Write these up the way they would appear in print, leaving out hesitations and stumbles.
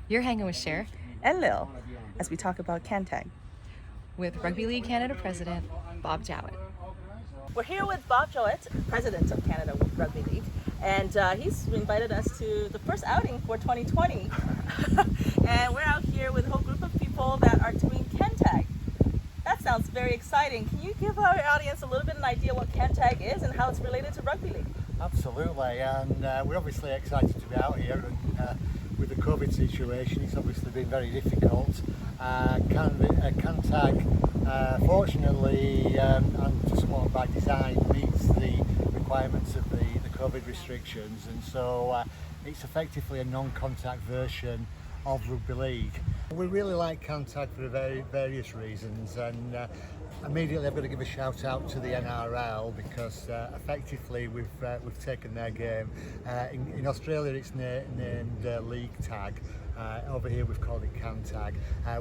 You're hanging with Cher and Lil as we talk about CANTAG. with Rugby League Canada President Bob Jowett. We're here with Bob Jowett, President of Canada Rugby League, and he's invited us to the first outing for 2020. And we're out here with a whole group of people that are doing CANTAG. That sounds very exciting. Can you give our audience a little bit of an idea what CANTAG is and how it's related to Rugby League? Absolutely, and we're obviously excited to be out here. And with the COVID situation, it's obviously been very difficult. CANTAG, fortunately, and somewhat by design, meets the requirements of the COVID restrictions, and so it's effectively a non-contact version of Rugby League. We really like CANTAG for various reasons, and immediately I've got to give a shout out to the NRL because effectively we've taken their game. In Australia it's named League Tag. Over here we've called it CANTAG.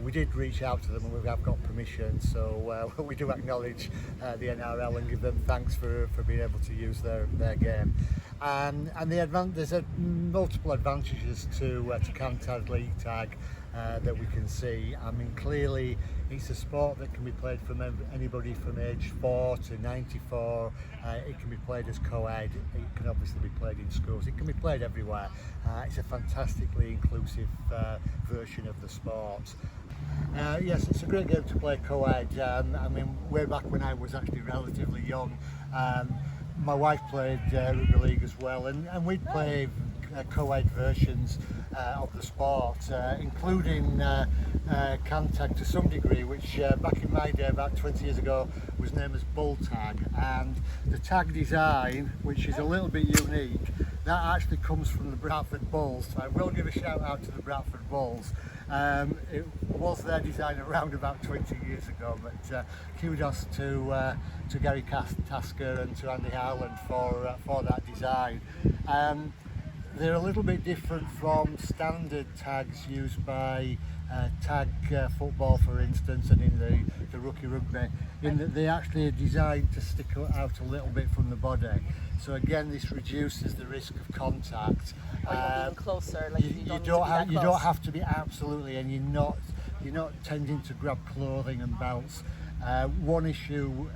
We did reach out to them and we have got permission, so we do acknowledge the NRL and give them thanks for being able to use their game. And there's multiple advantages to CANTAG League Tag that we can see. I mean, clearly it's a sport that can be played from anybody from age 4 to 94. It can be played as co-ed. It can obviously be played in schools. It can be played everywhere. It's a fantastically inclusive version of the sport. Yes, it's a great game to play co-ed. I mean, way back when I was actually relatively young, my wife played Rugby League as well, and we'd play co-ed versions of the sport, including CANTAG to some degree, which back in my day, about 20 years ago, was named as Bull Tag. And the tag design, which is a little bit unique, that actually comes from the Bradford Bulls. So I will give a shout out to the Bradford Bulls. It was their design around about 20 years ago, but kudos to Gary Tasker and to Andy Harland for that design. They're a little bit different from standard tags used by tag football, for instance, and in the rookie rugby, in that they actually are designed to stick out a little bit from the body. So again, this reduces the risk of contact. Being closer, like you don't have to be absolutely, and you're not tending to grab clothing and belts. One issue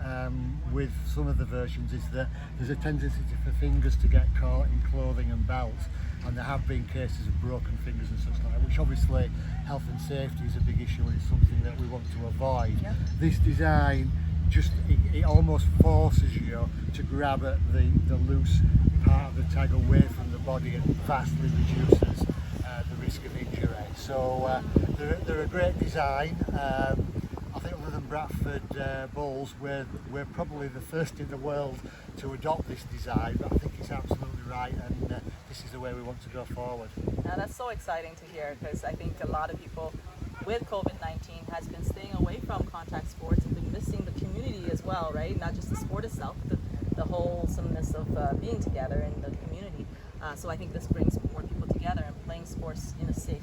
with some of the versions is that there's a tendency for fingers to get caught in clothing and belts, and there have been cases of broken fingers and such like that, which obviously health and safety is a big issue and it's something that we want to avoid. Yep. This design it almost forces you to grab at the loose part of the tag away from the body and vastly reduces the risk of injury. So they're a great design. I think other than Bradford Bulls, we're probably the first in the world to adopt this design, but I think it's absolutely right, and this is the way we want to go forward. Now that's so exciting to hear, because I think a lot of people with COVID-19 has been staying away from contact sports and been missing the community as well, right? Not just the sport itself, but the wholesomeness of being together in the community. So I think this brings more people together and playing sports in a safe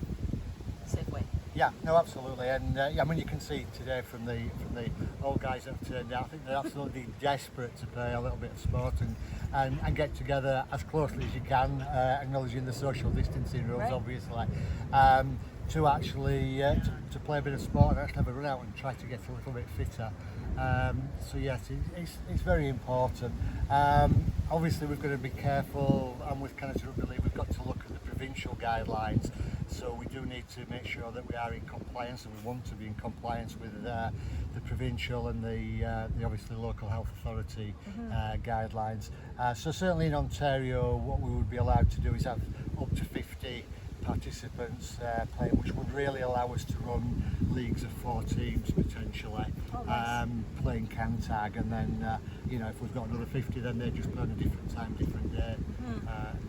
way. Yeah, no, absolutely, and I mean, you can see today from the old guys that have turned out. I think they're absolutely desperate to play a little bit of sport and get together as closely as you can, acknowledging the social distancing rules, right, obviously, to actually to play a bit of sport and actually have a run out and try to get a little bit fitter. So yes, it's very important. Obviously, we've got to be careful, and with Canada Rugby League, we've got to look at the provincial guidelines. So we do need to make sure that we are in compliance, and we want to be in compliance with the provincial and the obviously local health authority guidelines. So certainly in Ontario, what we would be allowed to do is have up to 50 participants playing, which would really allow us to run leagues of 4 teams potentially, playing CANTAG, and then if we've got another 50, then they just play on a different time, different day,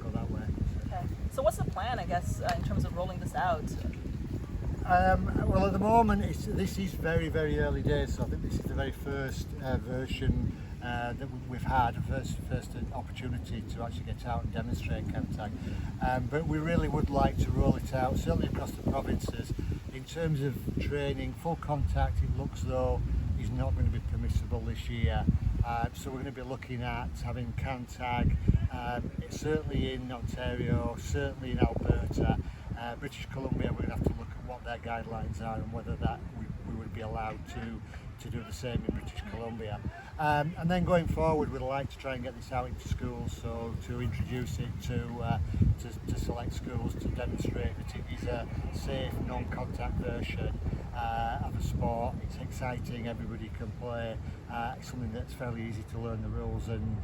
go that way. Okay. So what's the plan, I guess, in terms of rolling this out? Well, at the moment, this is very, very early days, so I think this is the very first version that we've had, first opportunity to actually get out and demonstrate CANTAG. But we really would like to roll it out, certainly across the provinces. In terms of training, full contact, it looks though is not going to be permissible this year. So we're going to be looking at having CANTAG, certainly in Ontario, certainly in Alberta, British Columbia. We're going to have to what their guidelines are and whether that we would be allowed to do the same in British Columbia. And then going forward, we'd like to try and get this out into schools, so to introduce it to select schools to demonstrate that it is a safe, non-contact version of a sport. It's exciting, everybody can play, it's something that's fairly easy to learn the rules, and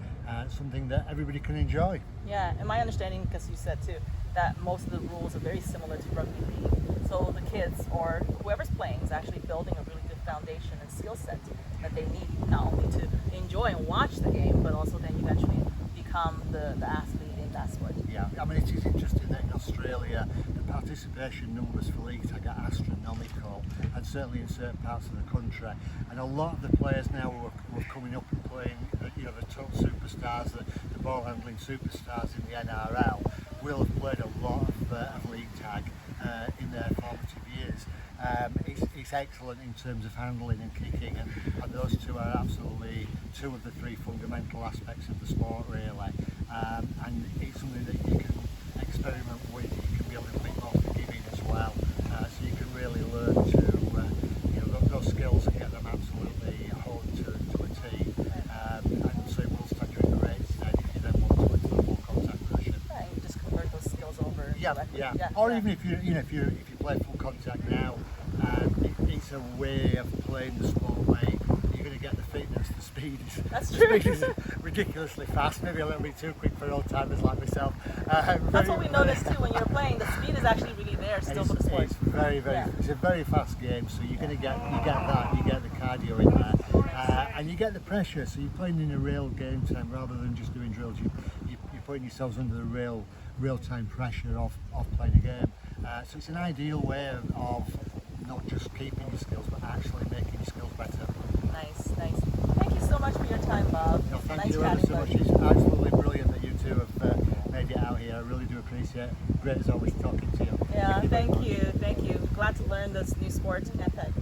something that everybody can enjoy. Yeah, and my understanding, because you said too, that most of the rules are very similar to rugby league. So the kids or whoever's playing is actually building a really good foundation and skill set that they need not only to enjoy and watch the game, but also then eventually become the athlete in that sport. Yeah, I mean, it is interesting that in Australia the participation numbers for league tag are astronomical, and certainly in certain parts of the country. And a lot of the players now who are coming up and playing, the top superstars, the ball handling superstars in the NRL, will have played a lot of league tag in their formative years. It's excellent in terms of handling and kicking, and those two are absolutely two of the three fundamental aspects of the sport, really. And it's something that you can experiment with. You can be a little bit more forgiving as well, so you can really learn to those skills and get them absolutely honed to a T. And so it will stand you in great stead if you then want to into the full contact version. Yeah, and you just convert those skills over. Yeah. Or even if you play full contact now, it's a way of playing the sport way. You're going to get the fitness, the speed. That's true. Speed is ridiculously fast, maybe a little bit too quick for old timers like myself. That's what we noticed too when you're playing. The speed is actually really there still for the sport. It's very, it's a very fast game. So you're going to get that. You get the cardio in there, and you get the pressure. So you're playing in a real game time rather than just doing drills. You're putting yourselves under the real time pressure of playing a game. So it's an ideal way of not just keeping your skills, but actually making your skills better. Nice. Thank you so much for your time, Bob. No, thank nice you ever so much. It's absolutely brilliant that you two have made it out here. I really do appreciate it. Great as always talking to you. Yeah, thank you. Glad to learn this new sport, CANTAG.